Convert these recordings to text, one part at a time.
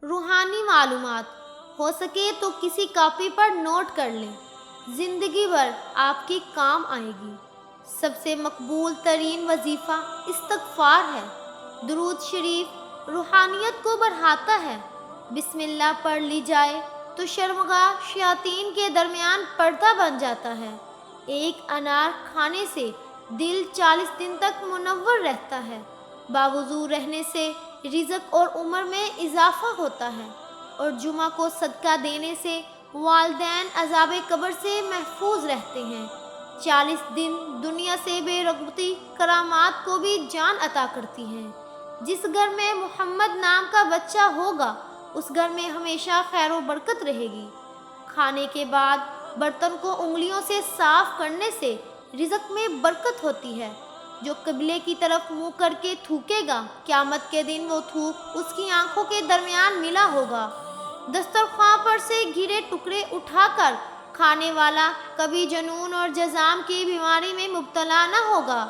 रूहानी मालूमात हो सके तो किसी कॉपी पर नोट कर लें, ज़िंदगी भर आपकी काम आएगी। सबसे मकबूल तरीन वजीफ़ा इस्तग़फ़ार है। दुरूद शरीफ रूहानियत को बढ़ाता है। बिस्मिल्लाह पढ़ ली जाए तो शर्मगाह शयातीन के दरमियान पर्दा बन जाता है। एक अनार खाने से दिल 40 दिन तक मुनव्वर रहता है। बावुज़ू रहने से रिज़्क़ और उम्र में इजाफ़ा होता है और जुमा को सदका देने से वालिदैन अज़ाब कब्र से महफूज रहते हैं। 40 दिन दुनिया से बेरग़बती करामात को भी जान अता करती हैं। जिस घर में मोहम्मद नाम का बच्चा होगा उस घर में हमेशा खैर व बरकत रहेगी। खाने के बाद बर्तन को उंगलियों से साफ करने से रिज़्क़ में बरकत होती है। जो क़िबले की तरफ मुँह करके थूकेगा, क़यामत के दिन वो थूक उसकी आंखों के दरमियान मिला होगा। दस्तरख्वां पर से घिरे टुकड़े उठाकर खाने वाला कभी जुनून और जज़ाम की बीमारी में मुब्तला न होगा।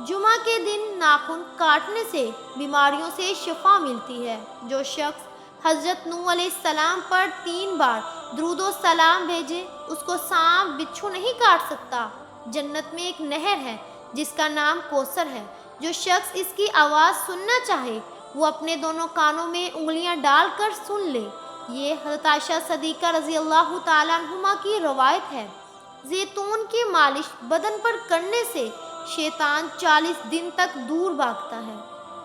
जुमा के दिन नाखून काटने से बीमारियों से शिफा मिलती है। जो शख्स हज़रत नूह अलैहिस्सलाम पर 3 बार दुरूद व सलाम भेजे उसको सांप बिच्छू नहीं काट सकता। जन्नत में एक नहर है जिसका नाम कौसर है। जो शख्स इसकी आवाज़ सुनना चाहे वो अपने दोनों कानों में उंगलियां डालकर सुन ले। ये हज़रत आयशा सदीक़ा रज़ी अल्लाह ताला अन्हुमा की रवायत है। ज़ैतून की मालिश बदन पर करने से शैतान 40 दिन तक दूर भागता है।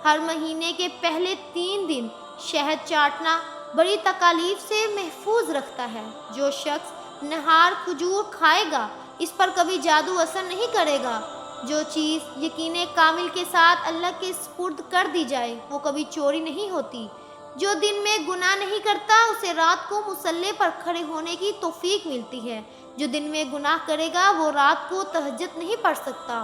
हर महीने के पहले 3 दिन शहद चाटना बड़ी तकालीफ से महफूज रखता है। जो शख्स नहार खजूर खाएगा इस पर कभी जादू असर नहीं करेगा। जो चीज़ यकीने कामिल के साथ अल्लाह के सुपुर्द कर दी जाए वो कभी चोरी नहीं होती। जो दिन में गुनाह नहीं करता उसे रात को मुसल्ले पर खड़े होने की तौफीक मिलती है। जो दिन में गुनाह करेगा वो रात को तहज्जुद नहीं पढ़ सकता।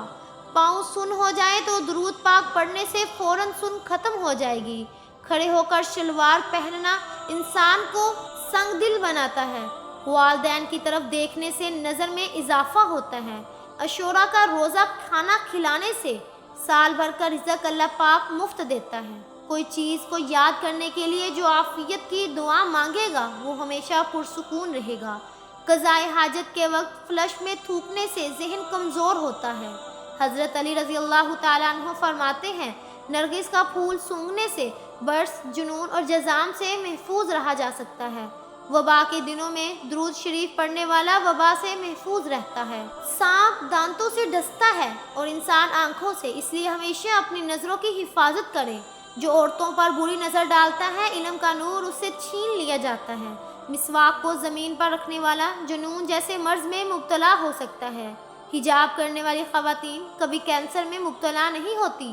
पाँव सुन हो जाए तो दुरूद पाक पढ़ने से फ़ौरन सुन ख़त्म हो जाएगी। खड़े होकर शलवार पहनना इंसान को संग दिल बनाता है। वालिदैन की तरफ देखने से नज़र में इजाफ़ा होता है। अशूरा का रोज़ा खाना खिलाने से साल भर का रिज़्क़ अल्लाह पाक मुफ्त देता है। कोई चीज़ को याद करने के लिए जो आफ़ियत की दुआ मांगेगा वो हमेशा पुरसुकून रहेगा। क़ज़ाए हाजत के वक्त फ्लश में थूकने से ज़हन कमज़ोर होता है। हज़रत अली रज़ी अल्लाह ताला अन्हु फरमाते हैं, नरगिस का फूल सूंघने से बर्स, जुनून और जज़ाम से महफूज रहा जा सकता है। वबा के दिनों में दुरूद शरीफ पढ़ने वाला वबा से महफूज रहता है। सांप दांतों से डसता है और इंसान आँखों से, इसलिए हमेशा अपनी नज़रों की हिफाजत करें। जो औरतों पर बुरी नज़र डालता है इल्म का नूर उससे छीन लिया जाता है। मिसवाक को ज़मीन पर रखने वाला जुनून जैसे मर्ज़ में मुब्तला हो सकता है। हिजाब करने वाली ख़वातीन कभी कैंसर में मुब्तला नहीं होती।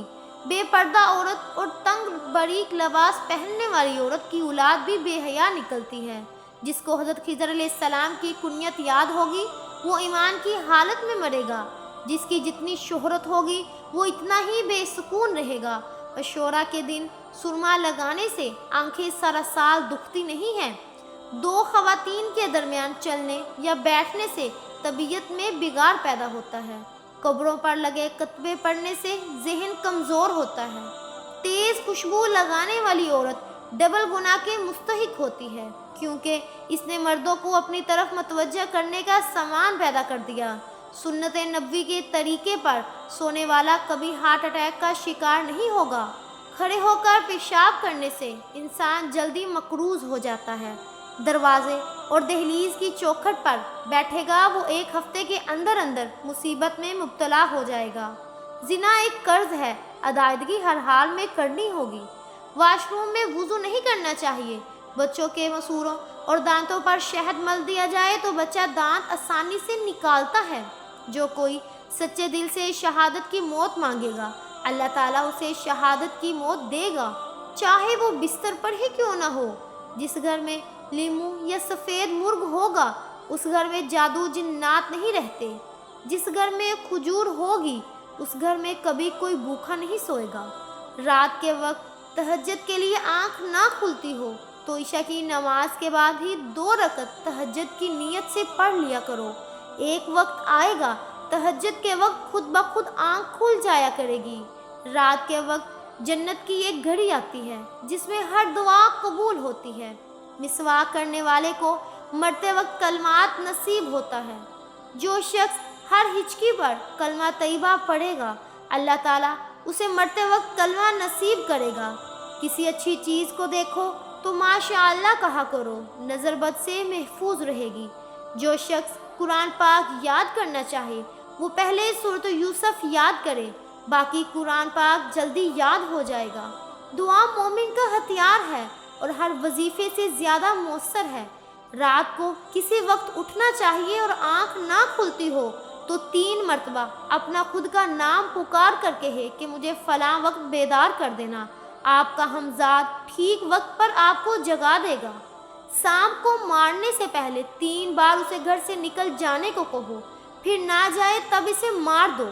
बेपर्दा औरत और तंग बारीक लिबास पहनने वाली औरत की औलाद भी बेहया निकलती है। जिसको हज़रत खिज़र अलैहिस्सलाम की कुनियत याद होगी वो ईमान की हालत में मरेगा। जिसकी जितनी शोहरत होगी वो इतना ही बेसुकून रहेगा। अशूरा के दिन सुरमा लगाने से आंखें सारा साल दुखती नहीं हैं। 2 ख़वातीन के दरमियान चलने या बैठने से तबीयत में बिगाड़ पैदा होता है। कब्रों पर लगे कतबे पढ़ने से ज़हन कमज़ोर होता है। तेज़ खुशबू लगाने वाली औरत डबल गुनाह के मुस्तहिक होती है क्योंकि इसने मर्दों को अपनी तरफ मतवज्जा करने का सामान पैदा कर दिया। सुन्नत नबवी के तरीके पर सोने वाला कभी हार्ट अटैक का शिकार नहीं होगा। खड़े होकर पेशाब करने से इंसान जल्दी मकरूज़ हो जाता है। दरवाजे और दहलीज की चौखट पर बैठेगा वो 1 हफ्ते के अंदर अंदर मुसीबत में मुब्तला हो जाएगा। जिना एक कर्ज है, अदायगी हर हाल में करनी होगी। वाशरूम में वुज़ू नहीं करना चाहिए। बच्चों के मसूरों और दांतों पर शहद मल दिया जाए तो बच्चा दांत आसानी से निकालता है। जो कोई सच्चे दिल से शहादत की मौत मांगेगा अल्लाह ताला उसे शहादत की मौत देगा, चाहे वो बिस्तर पर ही क्यों ना हो। जिस घर में लीमू या सफ़ेद मुर्ग होगा उस घर में जादू जिन्नात नहीं रहते। जिस घर में खजूर होगी उस घर में कभी कोई भूखा नहीं सोएगा। रात के वक्त तहज्जुद के लिए आँख ना खुलती हो तो ईशा की नमाज के बाद ही 2 रकत तहज्जुद की नीयत से पढ़ लिया करो। एक वक्त आएगा तहज्जुद के वक्त खुद ब खुद आँख खुल जाया करेगी। रात के वक्त जन्नत की एक घड़ी आती है जिसमें हर दुआ कबूल होती है। मिसवाक करने वाले को मरते वक्त कलमात नसीब होता है। जो शख्स हर हिचकी पर कलमा तैयबा पढ़ेगा, अल्लाह ताला उसे मरते वक्त कलमा नसीब करेगा। किसी अच्छी चीज़ को देखो तो माशाअल्लाह कहा करो, नज़र बद से महफूज रहेगी। जो शख्स कुरान पाक याद करना चाहे वो पहले सूरत यूसुफ याद करे, बाकी कुरान पाक जल्दी याद हो जाएगा। दुआ मोमिन का हथियार है और हर वजीफे से ज़्यादा मौसर है। रात को किसी वक्त उठना चाहिए और आँख ना खुलती हो तो 3 मरतबा अपना खुद का नाम पुकार कर कहे कि मुझे फ़लाँ वक्त बेदार कर देना। आपका हमजाद ठीक वक्त पर आपको जगा देगा। सांप को मारने से पहले 3 बार उसे घर से निकल जाने को कहो, फिर ना जाए तब इसे मार दो।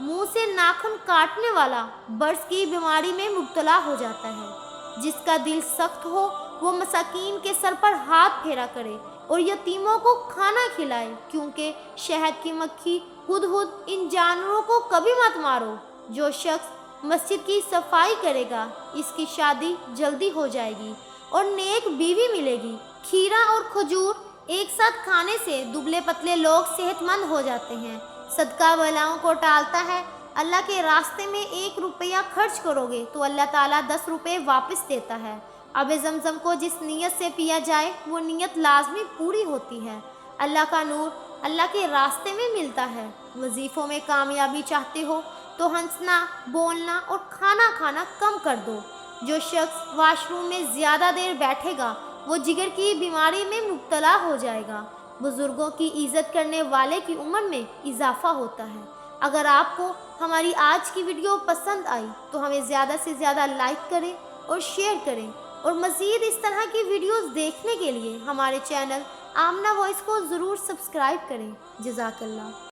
मुंह से नाखून काटने वाला बर्स की बीमारी में मुब्तला हो जाता है। जिसका दिल सख्त हो वो मसाकीन के सर पर हाथ फेरा करे और यतीमों को खाना खिलाए, क्योंकि शहद की मक्खी हुदहुद इन जानवरों को कभी मत मारो। जो शख्स मस्जिद की सफाई करेगा इसकी शादी जल्दी हो जाएगी और नेक बीवी मिलेगी। खीरा और खजूर एक साथ खाने से दुबले पतले लोग सेहतमंद हो जाते हैं। सदका बलाओं को टालता है। अल्लाह के रास्ते में 1 रुपया खर्च करोगे तो अल्लाह ताला 10 रुपये वापस देता है। अब ज़मज़म को जिस नीयत से पिया जाए वो नीयत लाजमी पूरी होती है। अल्लाह का नूर अल्लाह के रास्ते में मिलता है। वजीफ़ों में कामयाबी चाहते हो तो हंसना, बोलना और खाना खाना कम कर दो। जो शख्स वाशरूम में ज़्यादा देर बैठेगा वो जिगर की बीमारी में मुब्तला हो जाएगा। बुज़ुर्गों की इज़्ज़त करने वाले की उम्र में इजाफ़ा होता है। अगर आपको हमारी आज की वीडियो पसंद आई तो हमें ज़्यादा से ज़्यादा लाइक करें और शेयर करें, और मज़ीद इस तरह की वीडियोस देखने के लिए हमारे चैनल आमना वॉइस को ज़रूर सब्सक्राइब करें। जज़ाकल्लाह।